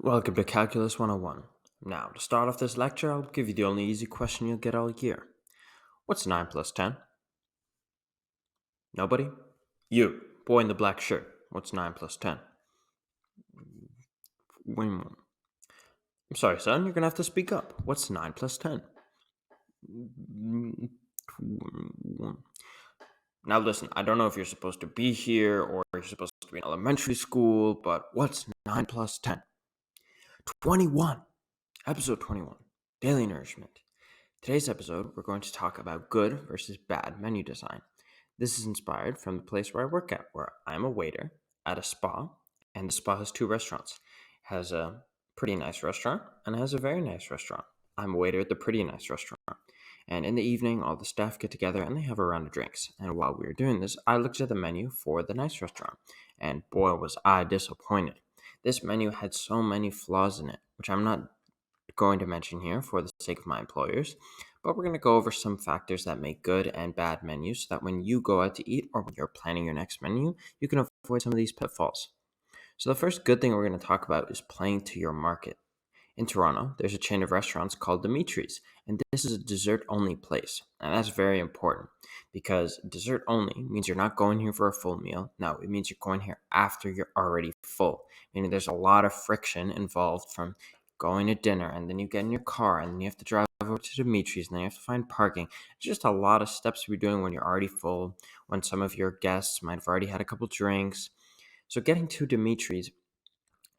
Welcome to Calculus 101. Now, to start off this lecture, I'll give you the only easy question you'll get all year. What's 9 plus 10? Nobody? You, boy in the black shirt. What's 9 plus 10? I'm sorry, son, you're gonna have to speak up. What's 9 plus 10? Now, listen, I don't know if you're supposed to be here or you're supposed to be in elementary school, but what's 9 plus 10? 21. Episode 21 Daily Nourishment. Today's episode, we're going to talk about good versus bad menu design. This is inspired from the place where I work at, where I'm a waiter at a spa, and the spa has two restaurants. It has a pretty nice restaurant and it has a very nice restaurant. I'm a waiter at the pretty nice restaurant. And in the evening, all the staff get together and they have a round of drinks. And while we were doing this, I looked at the menu for the nice restaurant, and boy, was I disappointed. This menu had so many flaws in it, which I'm not going to mention here for the sake of my employers, but we're going to go over some factors that make good and bad menus so that when you go out to eat or when you're planning your next menu, you can avoid some of these pitfalls. So, the first good thing we're going to talk about is playing to your market. In Toronto, there's a chain of restaurants called Dimitri's, and this is a dessert only place. And that's very important because dessert only means you're not going here for a full meal. No, it means you're going here after you're already full. Meaning there's a lot of friction involved from going to dinner and then you get in your car and then you have to drive over to Dimitri's and then you have to find parking. It's just a lot of steps you're doing when you're already full, when some of your guests might have already had a couple drinks. So getting to Dimitri's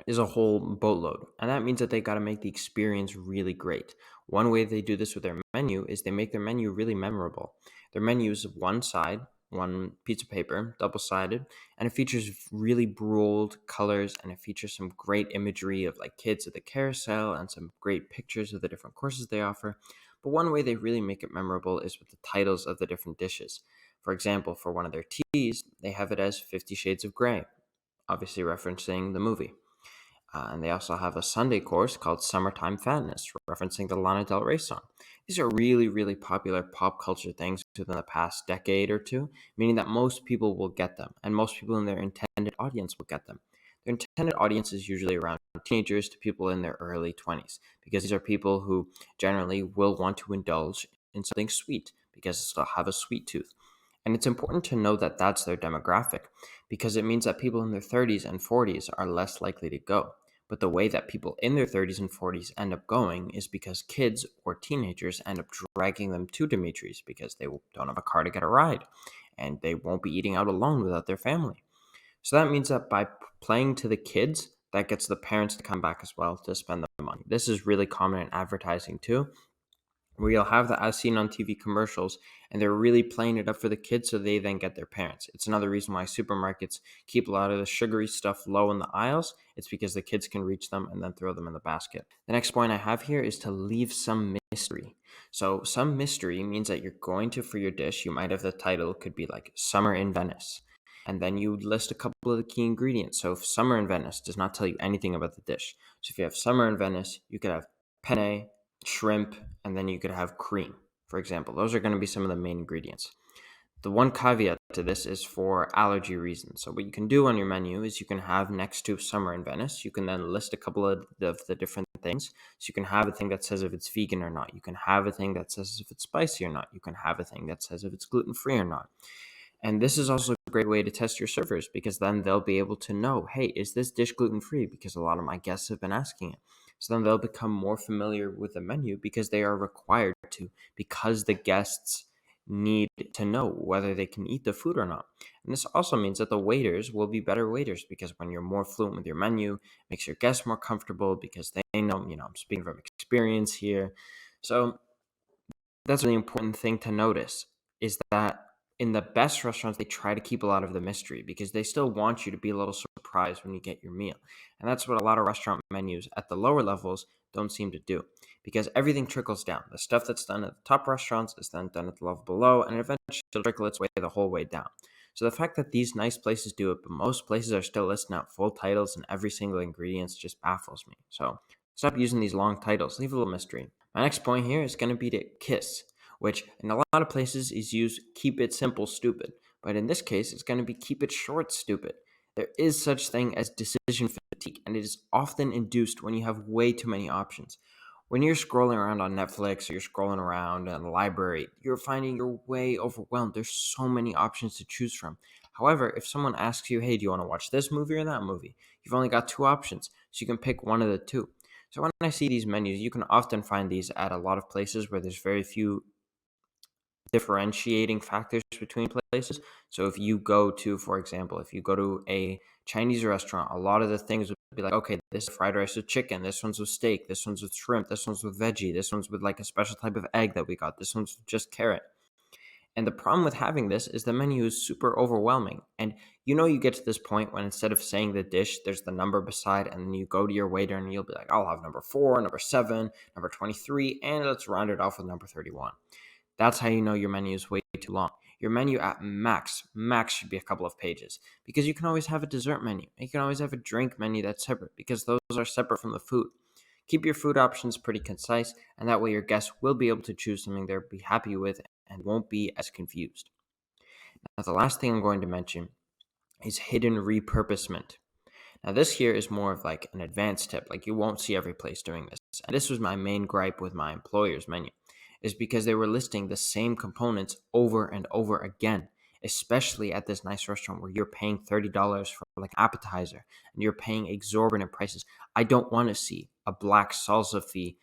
is a whole boatload. And that means that they got to make the experience really great. One way they do this with their menu is they make their menu really memorable. Their menu is one side, one piece of paper, double sided, and it features really bold colors and it features some great imagery of like kids at the carousel and some great pictures of the different courses they offer. But one way they really make it memorable is with the titles of the different dishes. For example, for one of their teas, they have it as 50 Shades of Grey, obviously referencing the movie. And they also have a Sunday course called Summertime Fatness, referencing the Lana Del Rey song. These are really, really popular pop culture things within the past decade or two, meaning that most people will get them, and most people in their intended audience will get them. Their intended audience is usually around teenagers to people in their early 20s, because these are people who generally will want to indulge in something sweet, because they'll have a sweet tooth. And it's important to know that that's their demographic, because it means that people in their 30s and 40s are less likely to go. But the way that people in their 30s and 40s end up going is because kids or teenagers end up dragging them to Dimitri's because they don't have a car to get a ride and they won't be eating out alone without their family. So that means that by playing to the kids, that gets the parents to come back as well to spend the money. This is really common in advertising too, where you'll have the as seen on TV commercials and they're really playing it up for the kids so they then get their parents. It's another reason why supermarkets keep a lot of the sugary stuff low in the aisles. It's because the kids can reach them and then throw them in the basket. The next point I have here is to leave some mystery. So some mystery means that you're going to, for your dish, you might have the title could be like Summer in Venice. And then you list a couple of the key ingredients. So if Summer in Venice does not tell you anything about the dish. So if you have Summer in Venice, you could have penne, shrimp, and then you could have cream, for example. Those are going to be some of the main ingredients. The one caveat to this is for allergy reasons. So what you can do on your menu is you can have next to Summer in Venice, you can then list a couple of the different things. So you can have a thing that says if it's vegan or not. You can have a thing that says if it's spicy or not. You can have a thing that says if it's gluten-free or not. And this is also a great way to test your servers because then they'll be able to know, hey, is this dish gluten-free? Because a lot of my guests have been asking it. So then they'll become more familiar with the menu because they are required to, because the guests need to know whether they can eat the food or not. And this also means that the waiters will be better waiters because when you're more fluent with your menu, it makes your guests more comfortable because they know, I'm speaking from experience here. So that's a really important thing to notice is that in the best restaurants, they try to keep a lot of the mystery because they still want you to be a little surprised when you get your meal. And that's what a lot of restaurant menus at the lower levels don't seem to do because everything trickles down. The stuff that's done at the top restaurants is then done at the level below and eventually it'll trickle its way the whole way down. So the fact that these nice places do it, but most places are still listing out full titles and every single ingredient just baffles me. So stop using these long titles. Leave a little mystery. My next point here is going to be to KISS, which in a lot of places is used keep it simple, stupid. But in this case, it's going to be keep it short, stupid. There is such thing as decision fatigue fatigue, and it is often induced when you have way too many options. When you're scrolling around on Netflix or you're scrolling around in the library, you're finding you're way overwhelmed. There's so many options to choose from. However, if someone asks you, hey, do you want to watch this movie or that movie? You've only got two options, so you can pick one of the two. So when I see these menus, you can often find these at a lot of places where there's very few differentiating factors between places. So if you go to, for example, if you go to a Chinese restaurant, a lot of the things would be like, okay, this is fried rice with chicken, this one's with steak, this one's with shrimp, this one's with veggie, this one's with like a special type of egg that we got, this one's just carrot. And the problem with having this is the menu is super overwhelming. And you get to this point when instead of saying the dish, there's the number beside, and then you go to your waiter and you'll be like, I'll have number 4, number 7, number 23, and let's round it off with number 31. That's how you know your menu is way too long. Your menu at max should be a couple of pages, because you can always have a dessert menu. You can always have a drink menu that's separate, because those are separate from the food. Keep your food options pretty concise, and that way your guests will be able to choose something they'll be happy with and won't be as confused. Now, the last thing I'm going to mention is hidden repurposement. Now, this here is more of like an advanced tip. Like, you won't see every place doing this. And this was my main gripe with my employer's menu, is because they were listing the same components over and over again, especially at this nice restaurant where you're paying $30 for like appetizer and you're paying exorbitant prices. I don't want to see a black salsa fee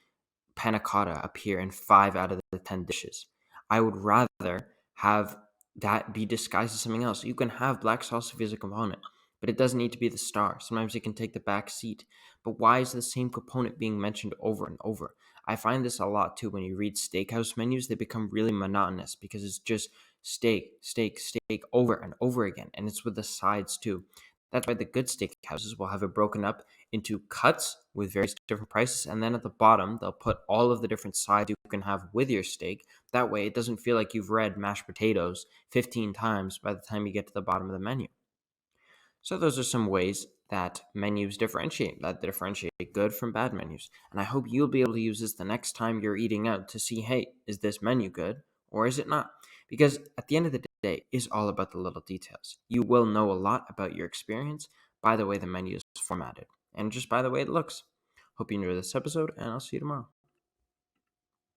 panna cotta appear in 5 out of the 10 dishes. I would rather have that be disguised as something else. You can have black salsa as a component, but it doesn't need to be the star. Sometimes it can take the back seat. But why is the same component being mentioned over and over? I find this a lot too when you read steakhouse menus. They become really monotonous because it's just steak, steak, steak over and over again. And it's with the sides too. That's why the good steakhouses will have it broken up into cuts with various different prices. And then at the bottom, they'll put all of the different sides you can have with your steak. That way, it doesn't feel like you've read mashed potatoes 15 times by the time you get to the bottom of the menu. So those are some ways that menus differentiate good from bad menus. And I hope you'll be able to use this the next time you're eating out to see, hey, is this menu good or is it not? Because at the end of the day, it's all about the little details. You will know a lot about your experience by the way the menu is formatted and just by the way it looks. Hope you enjoyed this episode, and I'll see you tomorrow.